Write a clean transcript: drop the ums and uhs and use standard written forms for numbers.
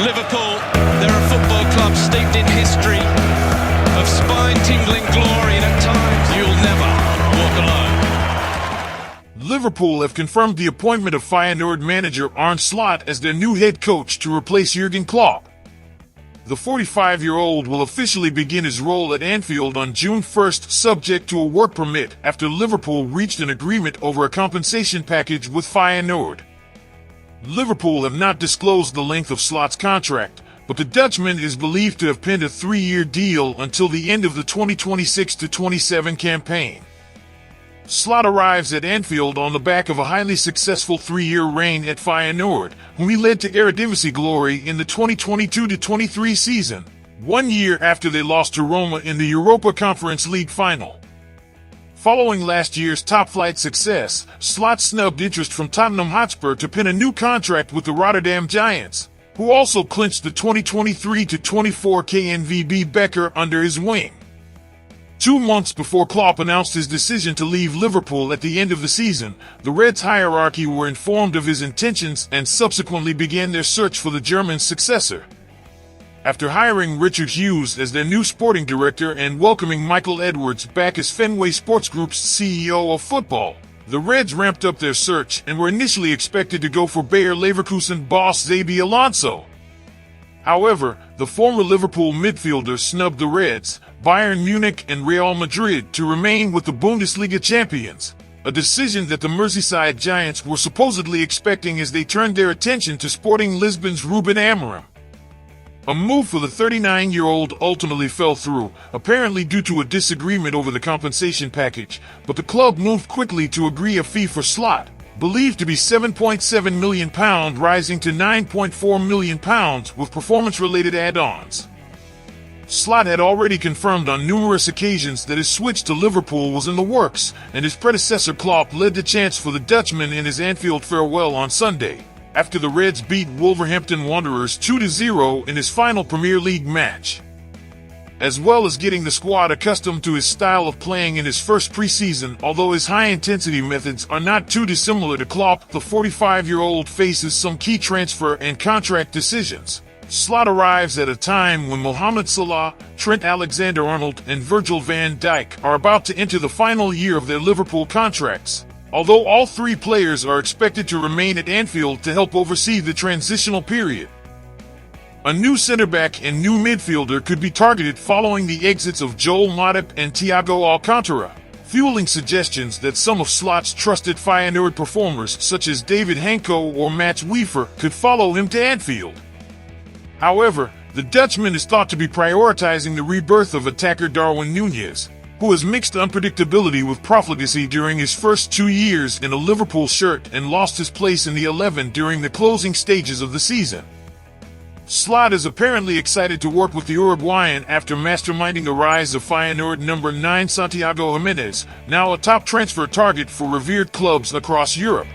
Liverpool, they're a football club steeped in history of spine-tingling glory, and at times you'll never walk alone. Liverpool have confirmed the appointment of Feyenoord manager Arne Slot as their new head coach to replace Jurgen Klopp. The 45-year-old will officially begin his role at Anfield on June 1st, subject to a work permit, after Liverpool reached an agreement over a compensation package with Feyenoord. Liverpool have not disclosed the length of Slot's contract, but the Dutchman is believed to have penned a 3-year deal until the end of the 2026-27 campaign. Slot arrives at Anfield on the back of a highly successful 3-year reign at Feyenoord, whom he led to Eredivisie glory in the 2022-23 season, 1 year after they lost to Roma in the Europa Conference League final. Following last year's top-flight success, Slot snubbed interest from Tottenham Hotspur to pen a new contract with the Rotterdam Giants, who also clinched the 2023-24 KNVB Beker under his wing. 2 months before Klopp announced his decision to leave Liverpool at the end of the season, the Reds' hierarchy were informed of his intentions and subsequently began their search for the German's successor. After hiring Richard Hughes as their new sporting director and welcoming Michael Edwards back as Fenway Sports Group's CEO of football, the Reds ramped up their search and were initially expected to go for Bayer Leverkusen boss Xabi Alonso. However, the former Liverpool midfielder snubbed the Reds, Bayern Munich and Real Madrid to remain with the Bundesliga champions, a decision that the Merseyside Giants were supposedly expecting as they turned their attention to Sporting Lisbon's Ruben Amorim. A move for the 39-year-old ultimately fell through, apparently due to a disagreement over the compensation package, but the club moved quickly to agree a fee for Slot, believed to be £7.7 million, rising to £9.4 million with performance-related add-ons. Slot had already confirmed on numerous occasions that his switch to Liverpool was in the works, and his predecessor Klopp led the chance for the Dutchman in his Anfield farewell on Sunday, after the Reds beat Wolverhampton Wanderers 2-0 in his final Premier League match. As well as getting the squad accustomed to his style of playing in his first preseason, although his high-intensity methods are not too dissimilar to Klopp, the 45-year-old faces some key transfer and contract decisions. Slot arrives at a time when Mohamed Salah, Trent Alexander-Arnold, and Virgil van Dijk are about to enter the final year of their Liverpool contracts, although all three players are expected to remain at Anfield to help oversee the transitional period. A new centre-back and new midfielder could be targeted following the exits of Joel Matip and Thiago Alcantara, fueling suggestions that some of Slot's trusted Feyenoord performers such as David Henko or Mats Wiefer could follow him to Anfield. However, the Dutchman is thought to be prioritizing the rebirth of attacker Darwin Núñez, who has mixed unpredictability with profligacy during his first 2 years in a Liverpool shirt and lost his place in the 11 during the closing stages of the season. Slot is apparently excited to work with the Uruguayan after masterminding the rise of Feyenoord number 9 Santiago Jimenez, now a top transfer target for revered clubs across Europe.